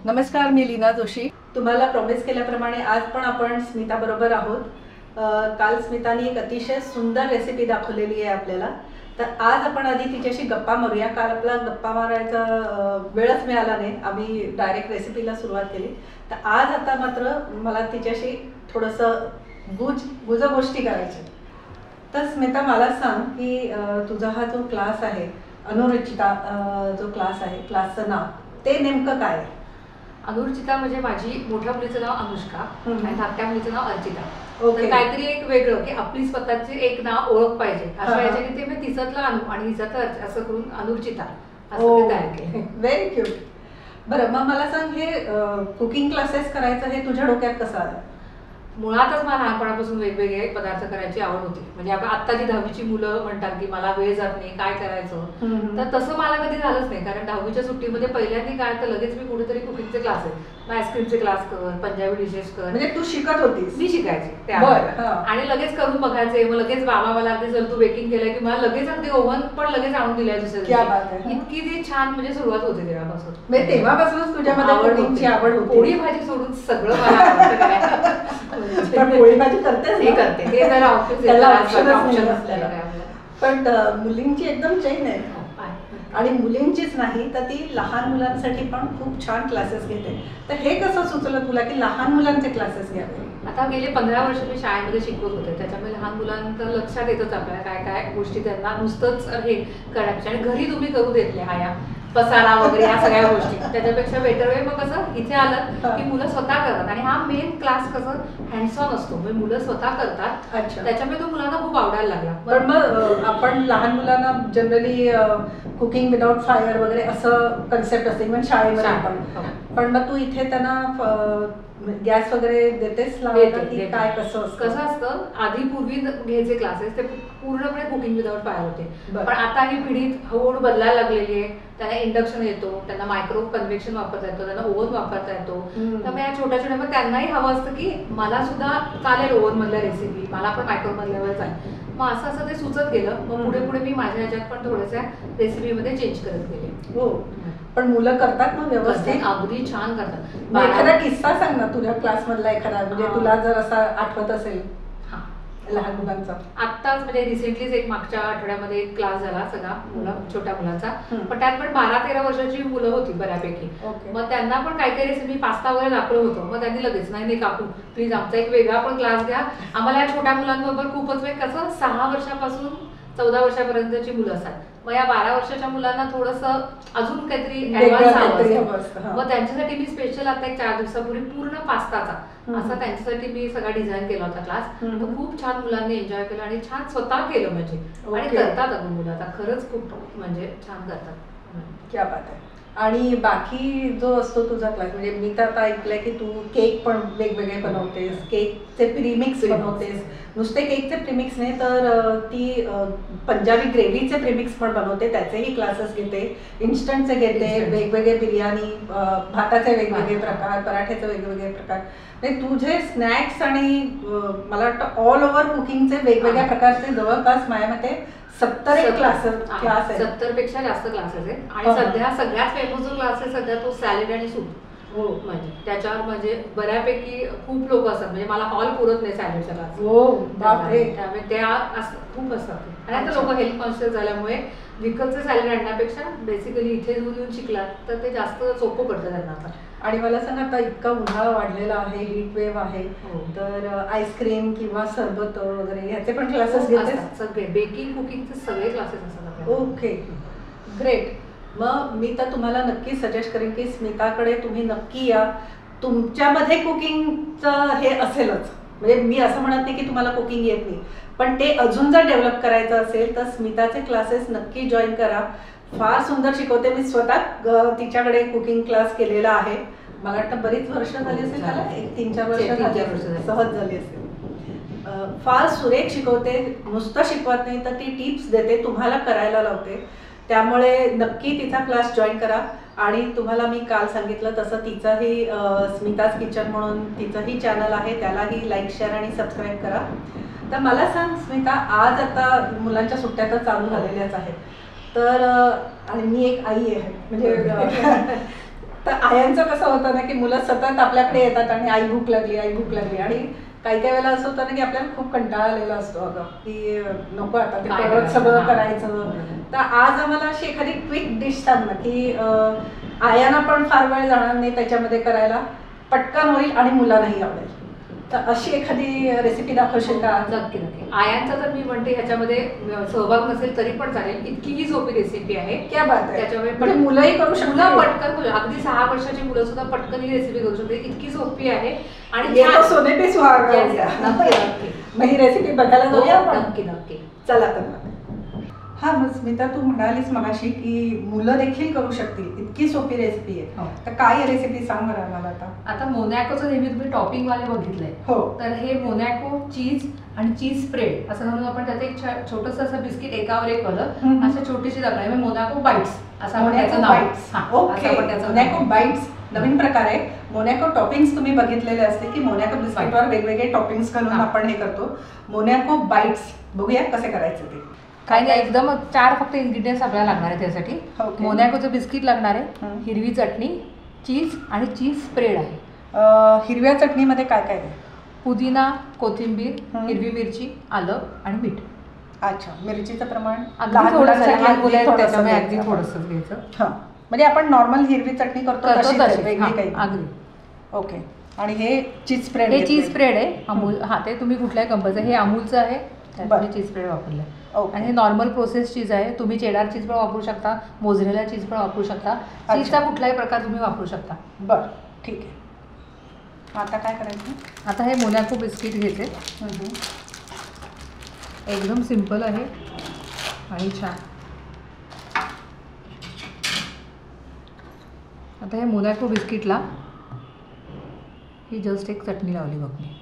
नमस्कार, मी लीना जोशी. तुम्हाला प्रॉमिस केल्याप्रमाणे आज पण आपण स्मिता बरोबर आहोत. काल स्मिताने एक अतिशय सुंदर रेसिपी दाखवलेली आहे आपल्याला. तर आज आपण आधी तिच्याशी गप्पा मारूया. काल आपला गप्पा मारायचा वेळच मिळाला नाही, आम्ही डायरेक्ट रेसिपीला सुरुवात केली. तर आज आता मात्र मला तिच्याशी थोडंसं गुज गोष्टी करायची. तर स्मिता, मला सांग की तुझा हा जो क्लास आहे अनुरुचिता, जो क्लास आहे, क्लासचं नाव ते नेमकं काय आहे? अनुरुचिता म्हणजे माझी मोठ्या मुलीचं नाव अनुष्का आणि धाकट्या मुलीचं नाव अर्चिता. ओके. काहीतरी एक वेगळं की आपली स्वतःची एक नाव ओळख पाहिजे अशा याच्याने ते मी तिच्यातलं अनु आणि हिच्यातलं असं करून अनुरुचिता असं ते तयार केलं. Very cute. बरं, मग मला सांग, हे कुकिंग क्लासेस करायचं हे तुझ्या डोक्यात कसं आलं? मुळातच मला लहानपणापासून वेगवेगळे पदार्थ करायची आवड होती. म्हणजे आपण आत्ताची 10वीची मुलं म्हणतात की मला वेळ जात नाही, काय करायचं. तर तसं मला कधी झालंच नाही, कारण 10वीच्या सुट्टीमध्ये पहिल्यांदा काय तर लगेच मी कुठेतरी कुकिंगचे क्लास आहे, मग आईस्क्रीमचे क्लास कर, पंजाबी डिशेस कर. म्हणजे तू शिकत होतीस? मी शिकायचे बरं. आणि लगेच करून बघायचे. मग लगेच बाबा मला अगदी जर तू बेकिंग केलं की मला लगेच अगदी ओव्हन पण लगेच आणून दिलाय दुसऱ्या दिवशी. इतकी ती छान म्हणजे सुरुवात होते तेव्हापासून. म्हणजे तेव्हापासूनच तुझ्यामध्ये कुकिंगची आवड होती? पोळी भाजी सोडून सगळं मला आवडतं करायला. पोळी भाजी करतेस? हे करते, ते जरा ऑप्शन असलेलं. पण मुलींची एकदम चैन आहे. आणि मुलींचीच नाही तर ती लहान मुलांसाठी पण खूप छान क्लासेस घेते. तर हे कसं सुचलं तुला की लहान मुलांचे क्लासेस घ्यावे? आता गेले 15 वर्ष मी शाळेमध्ये शिकवत होते, त्याच्यामुळे लहान मुलांचं लक्षात येतच आपल्याला काय काय गोष्टी त्यांना नुसतंच हे करायचं आणि घरी तुम्ही करू देत नाही हाया पसारा वगैरे या सगळ्या गोष्टी. त्याच्यापेक्षा बेटर वे मग कसं इथे आलं की मुलं स्वतः करतात. आणि हा मेन क्लास कसं हँड्स ऑन असतो, म्हणजे मुलं स्वतः करतात. त्याच्यामुळे तो मुलांना खूप आवडायला लागला. पण मग आपण लहान मुलांना जनरली कुकिंग विदाउट फायर वगैरे असं कन्सेप्ट असते इव्हन शाळेमध्ये पण मग तू इथे त्यांना गॅस वगैरे देतेस लावायला की काय? कसं असतं, आधी पूर्वी घ्यायचे क्लासेस ते पूर्णपणे कुकिंग विदाउट फायर होते. पण आता ही पिढी हळूहळू बदलायला लागलेली आहे. त्यांना इंडक्शन येतो, त्यांना मायक्रो कन्व्हेक्शन वापरता येतो, त्यांना ओव्हन वापरता येतो. त्यामुळे या छोट्या छोट्या मग त्यांनाही हवं असतं की मला सुद्धा चालेल ओव्हन मधल्या रेसिपी, मला पण मायक्रो मधल्यावर चालेल. मग असं असं ते सुचत गेलं. मग पुढे पुढे मी माझ्या ह्याच्यात पण थोड्याशा रेसिपीमध्ये चेंज करत गेले. हो, पण मुलं करतात ना व्यवस्थित? अगदी छान करतात. एखादा किस्सा सांग ना तुझ्या क्लास मधला एखादा, म्हणजे तुला जर असा आठवत असेल लहान मुलांचा. आत्ताच म्हणजे रिसेंटलीच एक मागच्या आठवड्यामध्ये एक क्लास झाला सगळा छोट्या मुलांचा. पण त्यात पण 12-13 वर्षाची मुलं होती बऱ्यापैकी. मग त्यांना पण काही काही रेसिपी पास्ता वगैरे दाखवलं होतं. मग त्यांनी लगेच नाही काकू प्लीज आमचा एक वेगळा पण क्लास घ्या. आम्हाला या छोट्या मुलांबरोबर खूपच वेळ कसं 6 वर्षापासून 14 वर्षापर्यंतची मुलं असतात. मग या 12 वर्षाच्या मुलांना थोडंसं अजून काहीतरी ऍडव्हान्स हवं. मग त्यांच्यासाठी मी स्पेशल आता एक 4 दिवसापूर्वी पूर्ण पास्ताचा असा त्यांच्यासाठी मी सगळा डिझाईन केला होता क्लास. तो खूप छान मुलांनी एन्जॉय केला आणि छान स्वतः केलं म्हणजे. आणि करतात अगं मुलं आता खरंच खूप म्हणजे छान करतात. क्या बात आहे. आणि बाकी जो असतो तुझा क्लास, म्हणजे मी तर आता ऐकलंय की तू केक पण वेगवेगळे बनवतेस, केकचे प्रीमिक्स बनवतेस. नुसते केकचे प्रीमिक्स नाही तर ती पंजाबी ग्रेव्हीचे प्रीमिक्स पण बनवते, त्याचेही क्लासेस घेते, इन्स्टंटचे घेते, वेगवेगळे बिर्याणी भाताचे वेगवेगळे प्रकार, पराठ्याचे वेगवेगळे प्रकार. म्हणजे तुझे स्नॅक्स आणि मला वाटतं ऑल ओव्हर कुकिंगचे वेगवेगळ्या प्रकारचे जवळपास माझ्या मते 70 क्लास आहे. 70 पेक्षा जास्त क्लासेस आहेत. आणि सध्या सगळ्यात फेमस जो क्लास आहे सध्या तो सॅलड आणि सूप. हो, म्हणजे त्याच्यावर म्हणजे बऱ्यापैकी खूप लोक असतात. म्हणजे मला हॉल पुरत नाही सॅलडच्या क्लास. हो बापरे. त्यामुळे त्या खूप असतात. आणि आता लोक हेल्थ कॉन्शियस झाल्यामुळे विकतचे सॅलड आणण्यापेक्षा बेसिकली इथे येऊन शिकलात तर ते जास्त सोपं पडतं त्यांना आता. आणि मला सांग, आता इतका उन्हाळा वाढलेला आहे, हीट वेव्ह आहे, तर आईस्क्रीम किंवा सरबत वगैरे ह्याचे पण क्लासेस घेतात? सगळे बेकिंग कुकिंगचे सगळे क्लासेस असतात. Okay, great. मग मी तर तुम्हाला नक्की सजेस्ट करेन की स्मिताकडे तुम्ही नक्की या. तुमच्यामध्ये कुकिंगचं हे असेलच, म्हणजे मी असं म्हणत नाही की तुम्हाला कुकिंग येत नाही, पण ते अजून जर डेव्हलप करायचं असेल तर स्मिताचे क्लासेस नक्की जॉईन करा. फार सुंदर शिकवते. मी स्वतः तिच्याकडे कुकिंग क्लास केलेला आहे. मला वाटतं बरीच वर्ष झाली असेल, त्याला 1-3-4 वर्ष सहज झाली असेल. फार सुरेख शिकवते, नुसतं शिकवत नाही तर ती टिप्स देते, तुम्हाला करायला लावते. त्यामुळे नक्की तिचा क्लास जॉईन करा. आणि तुम्हाला मी काल सांगितलं तसं तिचंही स्मिताज किचन म्हणून तिचंही चॅनल आहे, त्यालाही लाईक, शेअर आणि सबस्क्राईब करा. तर मला सांग स्मिता, आज आता मुलांच्या सुट्ट्या तर चालू झालेल्याच आहेत, तर आणि मी एक आई आहे म्हणजे तर आयांचं कसं होतं ना की मुलं सतत आपल्याकडे येतात आणि आई भूक लागली आणि काही काही वेळेला असं होतं ना की आपल्याला खूप कंटाळा आलेला असतो अगं की नको आता ते परत सगळं करायचं. तर आज आम्हाला अशी एखादी क्विक डिश सांग ना की आयांना पण फार वेळ जाणार नाही त्याच्यामध्ये करायला, पटकन होईल आणि मुलांनाही आवडेल. तर अशी एखादी रेसिपी दाखवशील का? नक्की नक्की. आयांचा तर मी म्हणते ह्याच्यामध्ये सहभाग नसेल तरी पण चालेल, इतकी ही सोपी रेसिपी आहे. क्या बात आहे. त्याच्यामुळे म्हणजे मुलंही करू शकतात. मुलं पटकन करू, अगदी 6 वर्षाची मुलं सुद्धा पटकन ही रेसिपी करू शकते, इतकी सोपी आहे. आणि ये तो सोने पे सुहागा हो गया. नक्की नक्की. मग ही रेसिपी बघायला जाऊया आपण. नक्की नक्की. चला तर मग. हा मग स्मिता तू म्हणालीस मगाशी की मुलं देखील करू शकतील, इतकी सोपी रेसिपी आहे. तर काय रेसिपी सांग मला आम्हाला आता. आता मोनॅकोचं नेहमी तुम्ही टॉपिंग वाले बघितलंय. हो. तर हे मोनॅको चीज आणि चीज स्प्रेड असं म्हणून आपण त्याचं एक छोटंसं असं बिस्किट एकावर एक कलर असं छोटीशी दाखवली, मोनॅको बाईट्स असं आपण त्याचं नाव. ओके. मोनॅको बाईट्स नवीन प्रकार आहे. मोनॅको टॉपिंग्स तुम्ही बघितलेले असते की मोनॅको बिस्किटवर वेगवेगळे टॉपिंग्स घालून आपण हे करतो. मोनॅको बाईट्स बघूया कसे करायचे ते. काही नाही, एकदम 4 फक्त इन्ग्रेडियंट्स आपल्याला लागणार आहे त्यासाठी. मोनॅकोचं बिस्किट लागणार आहे, हिरवी चटणी, चीज आणि चीज स्प्रेड आहे. हिरव्या चटणीमध्ये काय काय आहे? पुदिना, कोथिंबीर, हिरवी मिरची, आलं आणि मीठ. अच्छा, मिरचीचं प्रमाण लहान त्याच्यामुळे अगदी थोडंसं घ्यायचं. हां, म्हणजे आपण नॉर्मल हिरवी चटणी करतो तशी वेगळी काही. अगदी. ओके. आणि हे चीज स्प्रेड. हे चीज स्प्रेड आहे अमूल. हां, ते तुम्ही कुठल्याही कंपनीचं, हे अमूलचं आहे, त्यामध्ये चीज स्प्रेड वापरलं आहे. आणि हे नॉर्मल प्रोसेस चीज आहे. तुम्ही चेडार चीज पण वापरू शकता, मोझरेला चीज पण वापरू शकता, चीजचा कुठलाही प्रकार तुम्ही वापरू शकता. बरं, ठीक आहे. आता काय करायचं? आता हे मोनॅको बिस्किट घ्यायचे. एकदम सिंपल आहे आणि छान. आता हे मोनॅको बिस्किटला ही जस्ट एक चटणी लावली बघ मी.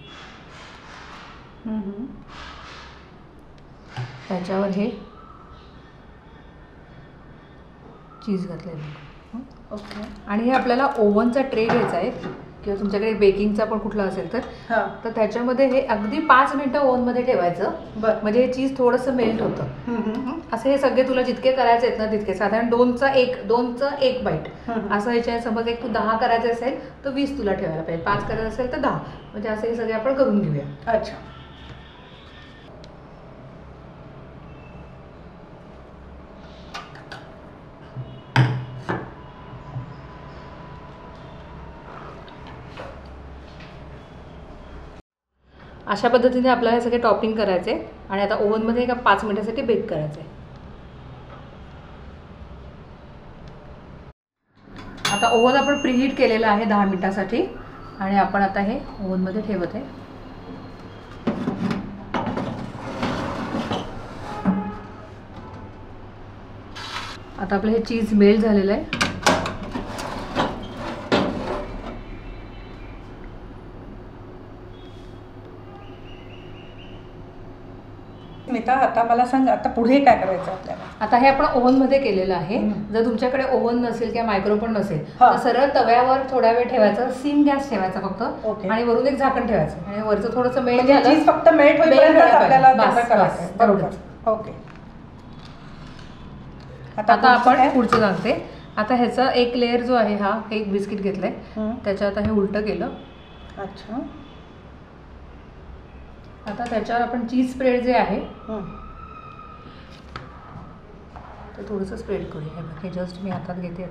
त्याच्यावर हे चीज घातलं आहे बघ. ओके. आणि हे आपल्याला ओव्हनचा ट्रे घ्यायचा आहे किंवा तुमच्याकडे बेकिंगचा पण कुठला असेल तर त्याच्यामध्ये हे अगदी 5 मिनिटं ओव्हनमध्ये ठेवायचं. बरं. म्हणजे हे चीज थोडंसं मेल्ट होतं. असे हे सगळे तुला जितके करायचे आहेत ना तितके, साधारण 2चं एक बाईट असं ह्याच्या. समज एक तू 10 करायचे असेल तर 20 तुला ठेवायला पाहिजे, 5 करायचं असेल तर 10. म्हणजे असे हे सगळे आपण करून घेऊया. अच्छा. अशा पद्धतीने आपल्याला हे सगळे टॉपिंग करायचे आणि आता ओव्हनमध्ये एका 5 मिनिटासाठी बेक करायचे. आता ओव्हन आपण प्रीहीट केलेलं आहे 10 मिनिटासाठी आणि आपण आता हे ओव्हनमध्ये ठेवत आहे. आता आपलं हे चीज मेल्ट झालेलं आहे. स्मिता, आता मला सांग, आता पुढे काय करायचं आपल्याला? आता हे आपण ओव्हनमध्ये केलेलं आहे. जर तुमच्याकडे ओव्हन नसेल किंवा मायक्रो पण नसेल तर सरळ तव्यावर थोड्या वेळ ठेवायचं, सिम गॅस ठेवायचा फक्त, आणि वरून एक झाकण ठेवायचं आणि वरचं थोडंसं मेल्ट झालं, चीज फक्त मेल्ट होईपर्यंत आपल्याला करायचं. बरोबर. ओके. आता आपण पुढचं सांगते. आता ह्याचा एक लेअर जो आहे, हा एक बिस्किट घेतलंय, त्याच्या आता हे उलटं केलं. अच्छा. आता त्याच्यावर आपण चीज स्प्रेड जे आहे ते थोडंसं स्प्रेड करूया. हे जस्ट मी हातात घेते.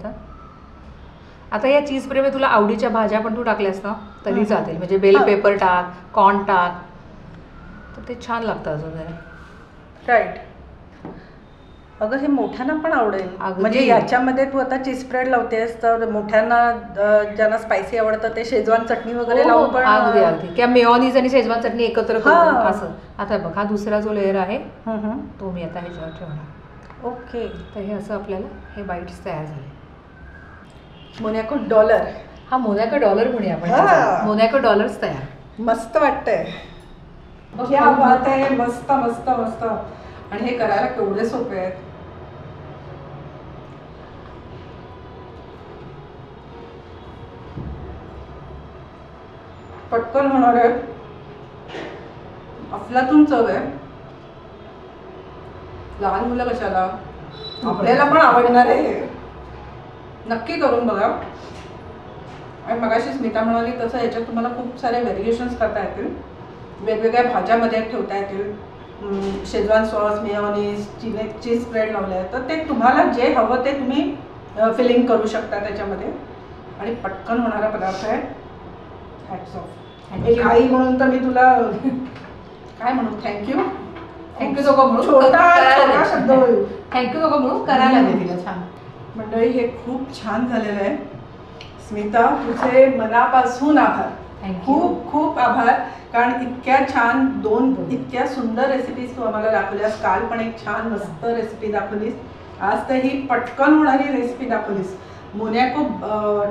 आता या चीज स्प्रेडमध्ये तुला आवडीच्या भाज्या पण तू टाकल्यास ना तरी चालेल. म्हणजे बेल पेपर टाक, कॉर्न टाक, तर ते छान लागतं अजून जरा. राईट. अगं हे मोठ्यांना पण आवडेल. म्हणजे याच्यामध्ये तू आता चीज स्प्रेड लावतेस तर मोठ्यांना ज्यांना स्पायसी आवडतं ते शेजवान चटणी वगैरे लावून पण अगदी अगदी, किंवा मेयोनीज आणि शेजवान चटणी एकत्र करून असं. आता बघ, हा दुसरा जो लेअर आहे तो मी आता ह्याच्यावर ठेवणार. ओके. तर हे असं आपल्याला हे बाईट्स तयार झाले. Monaco dollar. हा मोनॅको डॉलर म्हणूया आपण. मोनॅको डॉलर्स तयार. मस्त वाटतंय. क्या बात आहे. मस्त मस्त मस्त. आणि हे करायला केवढे सोपे आहेत. पटकन होणार आहे. अफलातून चव आहे. लहान मुलं कशाला, आपल्याला पण आवडणार आहे. नक्की करून बघा. आणि मगाशी स्मिता म्हणाली तसं याच्यात तुम्हाला खूप सारे व्हेरिएशन्स करता येतील, वेगवेगळ्या भाज्यामध्ये ठेवता येतील. शेजवान सॉस, मेयोनीज, चीज स्प्रेड लावले आहे, तर ते तुम्हाला जे हवं ते तुम्ही फिलिंग करू शकता त्याच्यामध्ये. आणि पटकन होणारा पदार्थ आहे. Hats off. एक आई म्हणून तर मी तुला काय म्हणू, थँक्यू. थँक्यू दोघं म्हणून छोटा शब्द होईल. थँक्यू दोघं म्हणून करायला लागले तिला. छान मंडळी, हे खूप छान झालेलं आहे. स्मिता, तुझे मनापासून आभार. खूप खूप आभार, कारण इतक्या छान इतक्या सुंदर रेसिपीज तू आम्हाला दाखवल्यास. काल पण एक छान मस्त रेसिपी दाखवलीस, आज तर ही पटकन होणारी रेसिपी दाखवलीस. मोन्याको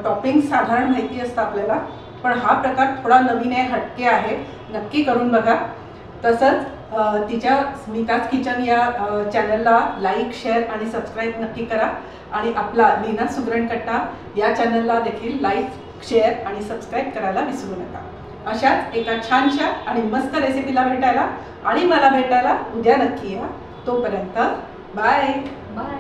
टॉपिंग साधारण माहिती असतं आपल्याला, पण हा प्रकार थोडा नवीन आहे, हटके आहे. नक्की करून बघा. तसंच तिच्या स्मिताज किचन या चॅनलला लाईक, शेअर आणि सबस्क्राईब नक्की करा. आणि आपला लीना सुगरणकट्टा या चॅनलला देखील लाईक, शेअर आणि सबस्क्राईब करायला विसरू नका. अशाच एका छानशा आणि मस्त रेसिपीला भेटायला आणि मला भेटायला उद्या नक्की या. तोपर्यंत बाय. बाय.